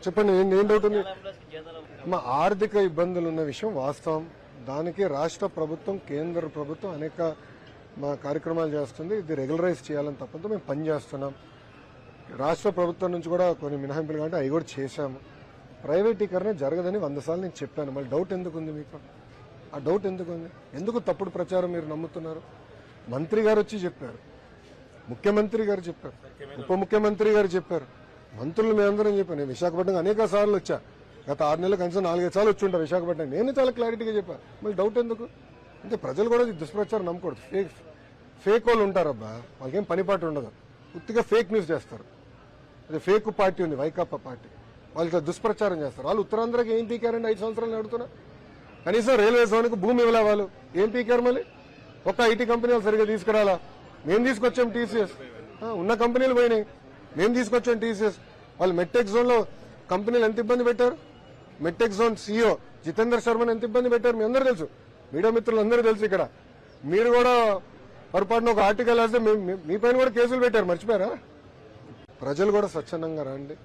చెప్పండి, ఏం డౌట్ ఉంది? మా ఆర్థిక ఇబ్బందులు ఉన్న విషయం వాస్తవం. దానికి రాష్ట్ర ప్రభుత్వం, కేంద్ర ప్రభుత్వం అనేక మా కార్యక్రమాలు చేస్తుంది. ఇది రెగ్యులరైజ్ చేయాలని తప్పంతో మేము పనిచేస్తున్నాం. రాష్ట్ర ప్రభుత్వం నుంచి కూడా కొన్ని మినహాయింపులు కాబట్టి అవి కూడా చేశాము. ప్రైవేటీకరణ జరగదని 100 సార్లు నేను చెప్పాను. మళ్ళీ డౌట్ ఎందుకు ఉంది మీకు? ఆ డౌట్ ఎందుకు ఉంది? ఎందుకు తప్పుడు ప్రచారం మీరు నమ్ముతున్నారు? మంత్రి గారు వచ్చి చెప్పారు, ముఖ్యమంత్రి గారు చెప్పారు, ఉప ముఖ్యమంత్రి గారు చెప్పారు, మంత్రులు మేమందరం చెప్పాను. నేను విశాఖపట్నం అనేక సార్లు వచ్చా. గత 6 నెలలు కనీసం 4-5 సార్లు వచ్చి ఉంటా విశాఖపట్నం. నేను చాలా క్లారిటీగా చెప్పాను. మళ్ళీ డౌట్ ఎందుకు? అంటే ప్రజలు కూడా దుష్ప్రచారం నమ్మకూడదు. ఫేక్ వాళ్ళు ఉంటారబ్బా, వాళ్ళకేం పనిపాటు ఉండదు. పూర్తిగా ఫేక్ న్యూస్ చేస్తారు. అదే ఫేక్ పార్టీ ఉంది, వైకాపా పార్టీ, వాళ్ళకి దుష్ప్రచారం చేస్తారు. వాళ్ళు ఉత్తరాంధ్రకి ఏం పీకారండి? 5 సంవత్సరాలు అడుగుతున్నా. కనీసం రైల్వే జోన్కి భూమి ఇవ్వలే వాళ్ళు. ఏం పీకారు? మళ్ళీ ఒక ఐటీ కంపెనీలు సరిగ్గా తీసుకురాలా. మేము తీసుకొచ్చాం టీసీఎస్. ఉన్న కంపెనీలు పోయినాయి, మేము తీసుకొచ్చాం టీసీఎస్. వాళ్ళు మెట్టెక్ జోన్ లో కంపెనీలు ఎంత ఇబ్బంది పెట్టారు? మెట్టెక్ జోన్ సీఈఓ జితేందర్ శర్మని ఎంత ఇబ్బంది పెట్టారు మీ అందరూ తెలుసు, మీడియా మిత్రులు అందరూ తెలుసు. ఇక్కడ మీరు కూడా పొరపాటున ఒక ఆర్టికల్ వేస్తే మీ పైన కూడా కేసులు పెట్టారు, మర్చిపోయారా? ప్రజలు కూడా స్వచ్ఛందంగా రండి,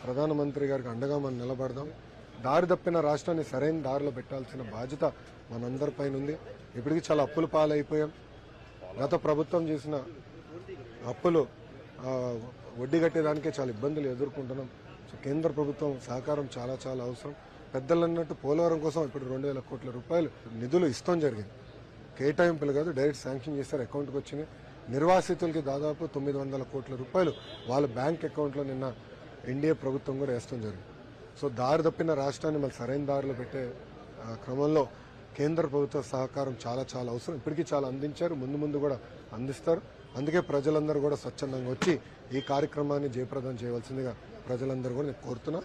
ప్రధానమంత్రి గారికి అండగా మనం నిలబడదాం. దారి తప్పిన రాష్ట్రాన్ని సరైన దారిలో పెట్టాల్సిన బాధ్యత మనందరిపైన ఉంది. ఇప్పటికీ చాలా అప్పుల పాలైపోయాం. గత ప్రభుత్వం చేసిన అప్పులు వడ్డీ కట్టేదానికే చాలా ఇబ్బందులు ఎదుర్కొంటున్నాం. సో కేంద్ర ప్రభుత్వం సహకారం చాలా చాలా అవసరం. పెద్దలు అన్నట్టు పోలవరం కోసం ఇప్పుడు 2,000 కోట్ల రూపాయలు నిధులు ఇస్తాం జరిగింది. కేటాయింపులు కాదు, డైరెక్ట్ శాంక్షన్ చేస్తారు, అకౌంట్కి వచ్చినాయి. నిర్వాసితులకి దాదాపు 900 కోట్ల రూపాయలు వాళ్ళ బ్యాంక్ అకౌంట్లో నిన్న ఎన్డీఏ ప్రభుత్వం కూడా వేస్తాం జరిగింది. సో దారి తప్పిన రాష్ట్రాన్ని మళ్ళీ సరైన దారిలో పెట్టే క్రమంలో కేంద్ర ప్రభుత్వ సహకారం చాలా చాలా అవసరం. ఇప్పటికీ చాలా అందించారు, ముందు ముందు కూడా అందిస్తారు. అందుకే ప్రజలందరూ కూడా స్వచ్ఛందంగా వచ్చి ఈ కార్యక్రమాన్ని జయప్రదం చేయవలసిందిగా ప్రజలందరూ కూడా నేను కోరుతున్నా.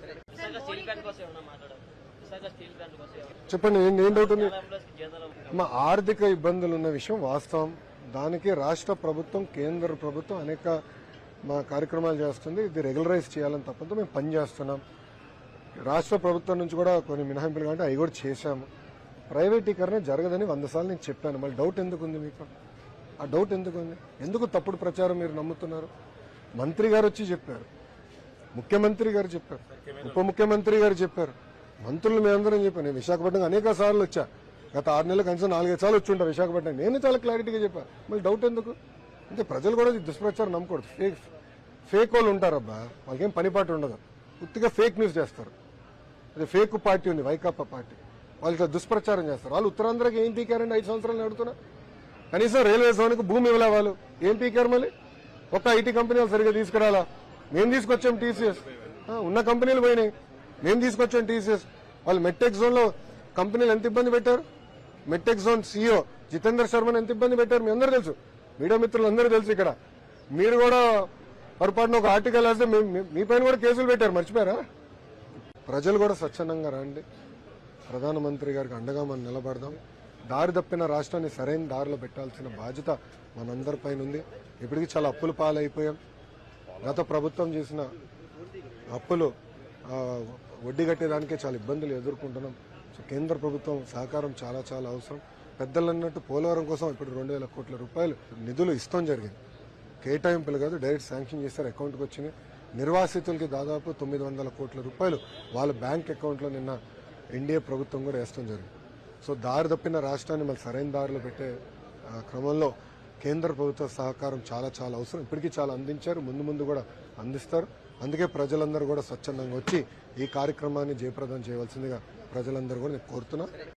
చెప్పండి, ఏం డౌట్ ఉంది? మా ఆర్థిక ఇబ్బందులు ఉన్న విషయం వాస్తవం. దానికి రాష్ట్ర ప్రభుత్వం, కేంద్ర ప్రభుత్వం అనేక మా కార్యక్రమాలు చేస్తుంది. ఇది రెగ్యులరైజ్ చేయాలని తప్పంతో మేము పనిచేస్తున్నాం. రాష్ట్ర ప్రభుత్వం నుంచి కూడా కొన్ని మినహాయింపులు కాబట్టి అవి కూడా చేశాము. ప్రైవేటీకరణ జరగదని 100 సార్లు నేను చెప్పాను. మళ్ళీ డౌట్ ఎందుకు ఉంది మీకు? ఆ డౌట్ ఎందుకు ఉంది? ఎందుకు తప్పుడు ప్రచారం మీరు నమ్ముతున్నారు? మంత్రి గారు వచ్చి చెప్పారు, ముఖ్యమంత్రి గారు చెప్పారు, ఉప ముఖ్యమంత్రి గారు చెప్పారు, మంత్రులు మేమందరం చెప్పాను. నేను విశాఖపట్నం అనేక సార్లు వచ్చా. గత 6 నెలలు కనీసం 4-5 సార్లు వచ్చి ఉంటా విశాఖపట్నం. నేను చాలా క్లారిటీగా చెప్పాను. మళ్ళీ డౌట్ ఎందుకు? అంటే ప్రజలు కూడా దుష్ప్రచారం నమ్మకూడదు. ఫేక్ వాళ్ళు ఉంటారబ్బా, వాళ్ళకేం పనిపాటు ఉండదు. పూర్తిగా ఫేక్ న్యూస్ చేస్తారు. అదే ఫేక్ పార్టీ ఉంది, వైకాపా పార్టీ, వాళ్ళకి దుష్ప్రచారం చేస్తారు. వాళ్ళు ఉత్తరాంధ్రకి ఏం పీకారండి? 5 సంవత్సరాలు అడుగుతున్నా. కనీసం రైల్వే జోన్కి భూమి ఇవ్వలే వాళ్ళు. ఏం పీకారు? మళ్ళీ ఒక ఐటీ కంపెనీలు సరిగ్గా తీసుకురాలా. మేము తీసుకొచ్చాం టీసీఎస్. ఉన్న కంపెనీలు పోయినాయి, మేము తీసుకొచ్చాం టీసీఎస్. వాళ్ళు మెట్టెక్ జోన్ లో కంపెనీలు ఎంత ఇబ్బంది పెట్టారు? మెట్టెక్ జోన్ సీఈఓ జితేందర్ శర్మని ఎంత ఇబ్బంది పెట్టారు మీ అందరూ తెలుసు, మీడియా మిత్రులు అందరూ తెలుసు. ఇక్కడ మీరు కూడా పొరపాటున ఒక ఆర్టికల్ వేస్తే మీ పైన కూడా కేసులు పెట్టారు, మర్చిపోయారా? ప్రజలు కూడా స్వచ్ఛందంగా రండి, ప్రధానమంత్రి గారికి అండగా మనం నిలబడదాం. దారి తప్పిన రాష్ట్రాన్ని సరైన దారిలో పెట్టాల్సిన బాధ్యత మనందరిపైన ఉంది. ఇప్పటికీ చాలా అప్పుల పాలైపోయాం. గత ప్రభుత్వం చేసిన అప్పులు వడ్డీ కట్టేదానికే చాలా ఇబ్బందులు ఎదుర్కొంటున్నాం. సో కేంద్ర ప్రభుత్వం సహకారం చాలా చాలా అవసరం. పెద్దలు అన్నట్టు పోలవరం కోసం ఇప్పుడు 2,000 కోట్ల రూపాయలు నిధులు ఇస్తాం జరిగింది. కేటాయింపులు కాదు, డైరెక్ట్ శాంక్షన్ చేస్తారు, అకౌంట్కి వచ్చినాయి. నిర్వాసితులకి దాదాపు 900 కోట్ల రూపాయలు వాళ్ళ బ్యాంక్ అకౌంట్లో నిన్న ఎన్డీఏ ప్రభుత్వం కూడా వేస్తాం జరిగింది. సో దారి తప్పిన రాష్ట్రాన్ని మళ్ళీ సరైన దారిలో పెట్టే క్రమంలో కేంద్ర ప్రభుత్వ సహకారం చాలా చాలా అవసరం. ఇప్పటికీ చాలా అందించారు, ముందు ముందు కూడా అందిస్తారు. అందుకే ప్రజలందరూ కూడా స్వచ్ఛందంగా వచ్చి ఈ కార్యక్రమాన్ని జయప్రదం చేయవలసిందిగా ప్రజలందరూ కూడా నేను కోరుతున్నా.